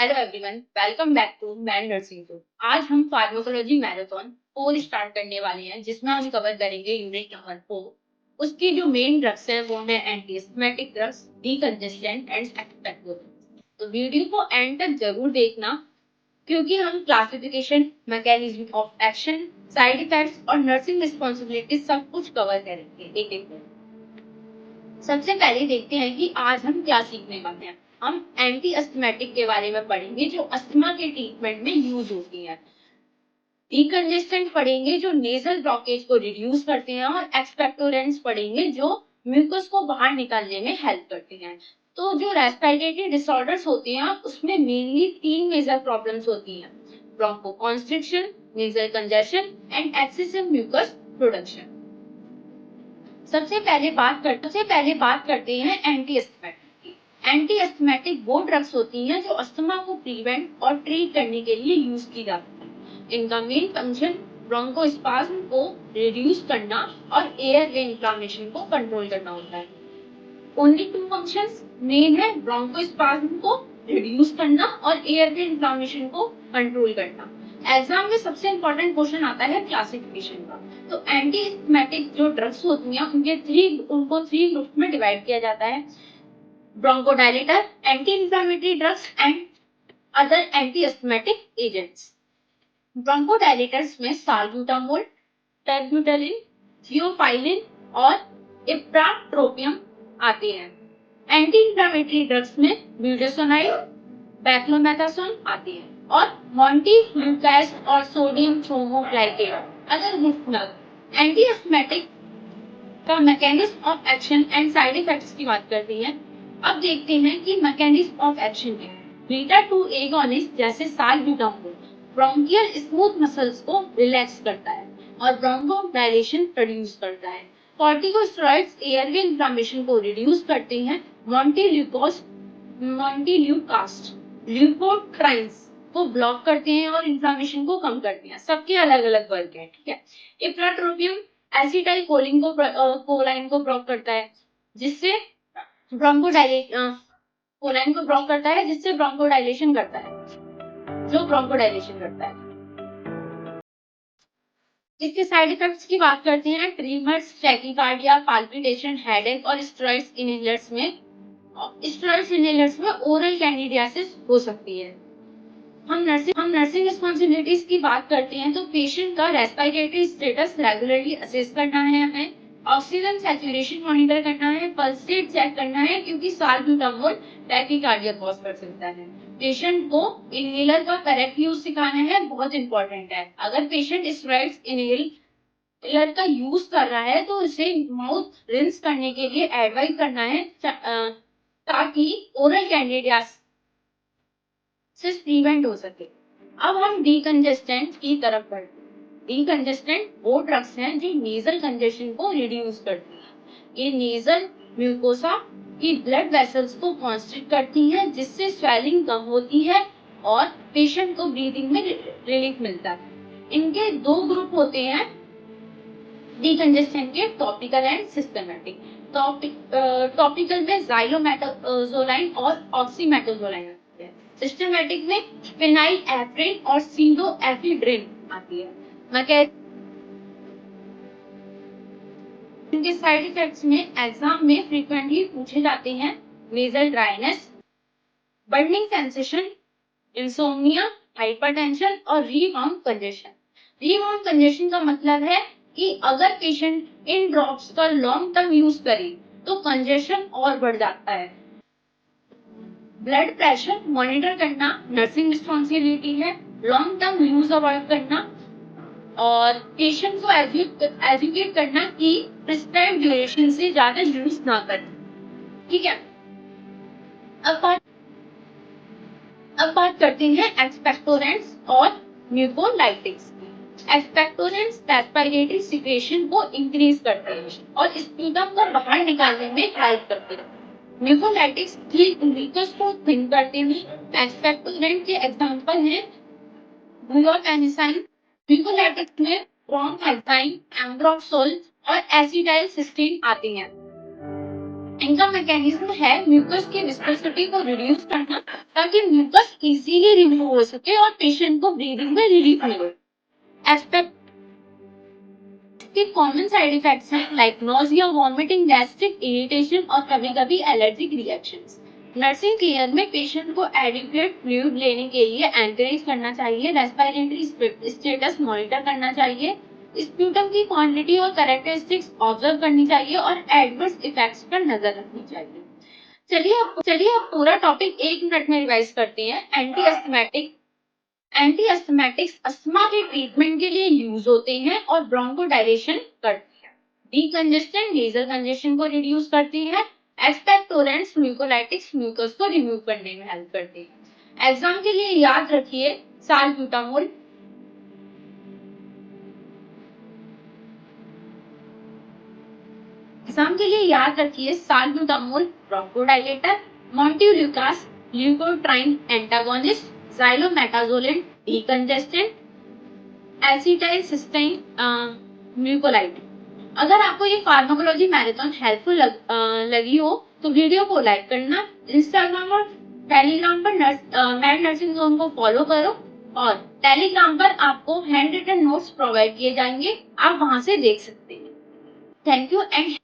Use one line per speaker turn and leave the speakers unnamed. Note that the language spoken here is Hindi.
Hello everyone, welcome back to man nursing two. आज हम फार्माकोलॉजी मैराथन 4 स्टार्ट करने वाले हैं, जिसमें हम कवर करेंगे यूनिट नंबर 4। उसकी जो मेन ड्रग्स है वो है एंटीस्थमेटिक ड्रग्स, डीकंजेस्टेंट एंड एक्सपेक्टोरेंट्स। तो वीडियो को एंड तक जरूर देखना, क्योंकि हम classification, mechanism of action, side effects और नर्सिंग रिस्पॉन्सिबिलिटी सब कुछ कवर करेंगे एक एक। सबसे पहले देखते हैं कि आज हम क्या सीखने वाले हैं। हम एंटी अस्थमेटिक के बारे में पढ़ेंगे, जो अस्थमा के ट्रीटमेंट में यूज होती है। डीकंजेस्टेंट पढ़ेंगे, जो नेजल ब्लॉकेज को रिड्यूस करते हैं, और एक्सपेक्टोरेंट्स पढ़ेंगे, जो म्यूकस को बाहर निकालने में हेल्प करते हैं। तो जो रेस्पिरेटरी डिसऑर्डर्स होते हैं, उसमें मेनली 3 मेजर प्रॉब्लम्स होती हैं: bronchoconstriction, nasal congestion and excessive mucus production. सबसे पहले बात करते हैं एंटी अस्थमेटिक की। एंटी अस्थमेटिक वो ड्रग्स होती हैं जो अस्थमा को प्रिवेंट और ट्रीट करने के लिए यूज की जाती है। इनका मेन फंक्शन ब्रोंकोस्पाज्म को रिड्यूस करना और एयर वे इन्फ्लेमेशन को कंट्रोल करना होता है। ओनली 2 फंक्शंस मेन है: ब्रोंकोस्पाज्म को रिड्यूस करना और एयर वे इन्फ्लेमेशन को कंट्रोल करना। एग्जाम में सबसे इंपॉर्टेंट क्वेश्चन आता है क्लासिफिकेशन का। तो एंटीस्थमेटिक जो ड्रग्स होती हैं उनको 3 ग्रुप में डिवाइड किया जाता है: bronchodilator, anti inflammatory drugs and other antiasthmatic agents. Bronchodilators में साल्ब्यूटामोल, टेरब्यूटलिन, थियोफाइलिन और इप्राट्रोपियम आते हैं। एंटी इंफ्लेमेटरी ड्रग्स में ब्यूटासोनाइड, बैक्लोमेथासोन आते हैं, और मॉन्टील्यूकास्ट और sodium cromoglycate other group drug. Anti asthmatic का mechanism of action and side effects की बात करते हैं। अब देखते हैं कि मैकेनिज्म ऑफ एक्शन है। बीटा 2 एगोनिस्ट जैसे साल्ब्यूटामोल ब्रोंकियल स्मूथ मसल्स को रिलैक्स करता है और ब्रोंको डायलेशन प्रोड्यूस करता है। कॉर्टिकोस्टेरॉइड्स एयरवे इन्फ्लेमेशन को रिड्यूस करते हैं। मॉन्टील्यूकास्ट ल्यूकोट्राइन्स को ब्लॉक करते हैं और इन्फ्लेमेशन को कम करते हैं। सबके अलग अलग वर्क है, ठीक है। इप्राट्रोपियम एसिटाइल कोलाइन को ब्लॉक करता है, जिससे ब्रोंकोडायलेशन करता है, जो ब्रोंकोडायलेशन करता है। इसके साइड इफेक्ट्स की बात करते हैं: ट्रीमर्स, टैकीकार्डिया, पाल्पिटेशन, हेडेक और स्टेरॉइड्स इनहेलर्स में ओरल कैंडिडियासिस हो सकती है। हम नर्सिंग रिस्पॉन्सिबिलिटीज की बात करते हैं, तो पेशेंट का रेस्पिरेटरी स्टेटस रेगुलरली असेस करना है, हमें ऑक्सीजन सैचुरेशन मॉनिटर करना है, पल्स रेट चेक करना है, क्योंकि साल्ब्यूटामोल टैकीकार्डिया कॉज कर सकता है। पेशेंट को इनहेलर का करेक्ट यूज सिखाना है, बहुत इंपॉर्टेंट है। अगर पेशेंट स्टेरॉइड्स इनहेलर का यूज कर रहा है तो उसे माउथ रिंस करने के लिए एडवाइस करना है, ताकि ओरल कैंडिडियासिस प्रिवेंट हो सके। अब हम डीकंजेस्टेंट की तरफ बढ़ते हैं। डीकंजेस्टेंट वो ड्रग्स हैं जो नेजल कंजेशन को रिड्यूस करती हैं। ये नेजल म्यूकोसा की ब्लड वेसल्स को कॉन्स्ट्रिक्ट करती हैं, जिससे स्वेलिंग कम होती है और पेशेंट को ब्रीदिंग में रिलीफ मिलता है। इनके 2 ग्रुप होते हैं डीकंजेस्टेंट के: टॉपिकल एंड सिस्टमेटिक। टॉपिकल में ज़ाइलोमेटाजोलाइन और ऑक्सीमेटाजोलाइन आते हैं। सिस्टमेटिक में फिनाइलएफ्रिन और सीडोएफिड्रिन आती है। इनके साइड इफेक्ट्स में एग्जाम में फ्रीक्वेंटली पूछे जाते हैं: nasal dryness, burning sensation, insomnia, hypertension और रीवाउंड कंजेशन। रीवाउंड कंजेशन का मतलब है कि अगर पेशेंट इन ड्रॉप्स का लॉन्ग टर्म यूज करे तो कंजेशन और बढ़ जाता है। ब्लड प्रेशर मॉनिटर करना नर्सिंग रिस्पॉन्सिबिलिटी है, लॉन्ग टर्म यूज अवॉइड करना, और पेशेंट को एजुकेट करना कि प्रिस्क्राइब ड्यूरेशन से ज्यादा यूज ना करें, ठीक है। अब बात करते हैं एक्सपेक्टोरेंट्स और म्यूकोलाइटिक्स की। एक्सपेक्टोरेंट्स रेस्पिरेटरी सिक्रेशन को इंक्रीज करते हैं और स्पूटम को बाहर निकालने में हेल्प करते हैं। म्यूकोलाइटिक्स ग्लूकोज को थिन करते हैं। एक्सपेक्टोरेंट के एग्जांपल हैं ब्यूटापेनिसाइन। म्यूकोलाइटिक्स में ब्रोमहेक्साइन, एम्ब्रोक्सोल और एसिटाइल सिस्टीन आते हैं। इनका मैकेनिज्म है म्यूकस की विस्कोसिटी को रिड्यूस करना, ताकि म्यूकस इजीली रिमूव हो सके और पेशेंट को ब्रीदिंग में रिलीफ मिले। एस्पेक्ट के कॉमन साइड इफेक्ट्स हैं like nausea, vomiting, gastric irritation और कभी-कभी एलर्जिक रिएक्शंस। नर्सिंग केयर में पेशेंट को एडिक्वेट फ्लूइड लेने के लिए एनकरेज करना चाहिए, रेस्पिरेटरी स्टेटस मॉनिटर करना चाहिए, स्प्यूटम की क्वांटिटी और कैरेक्टरिस्टिक्स ऑब्जर्व करनी चाहिए और एडवर्स इफेक्ट्स पर नजर रखनी चाहिए। चलिए अब पूरा टॉपिक 1 मिनट में रिवाइज करते हैं। एंटी अस्थमेटिक्स अस्थमा के ट्रीटमेंट के लिए यूज होते हैं और ब्रोंकोडायलेशन करते हैं। डीकंजेस्टेंट नेजल कंजेशन को रिड्यूस करती है। एक्सपेक्टोरेंट्स म्यूकोलाइटिक्स म्यूकस को रिमूव करने में हेल्प करते हैं। एग्जाम के लिए याद रखिए salbutamol, bronchodilator, montelukast leukotriene antagonist, xylometazoline decongestant, acetylcysteine mucolytic. अगर आपको ये फार्माकोलॉजी मैराथन हेल्पफुल लगी हो तो वीडियो को लाइक करना, इंस्टाग्राम और टेलीग्राम पर मैड नर्सिंग जोन को फॉलो करो और टेलीग्राम पर आपको हैंड रिटन नोट्स प्रोवाइड किए जाएंगे, आप वहां से देख सकते हैं। Thank you and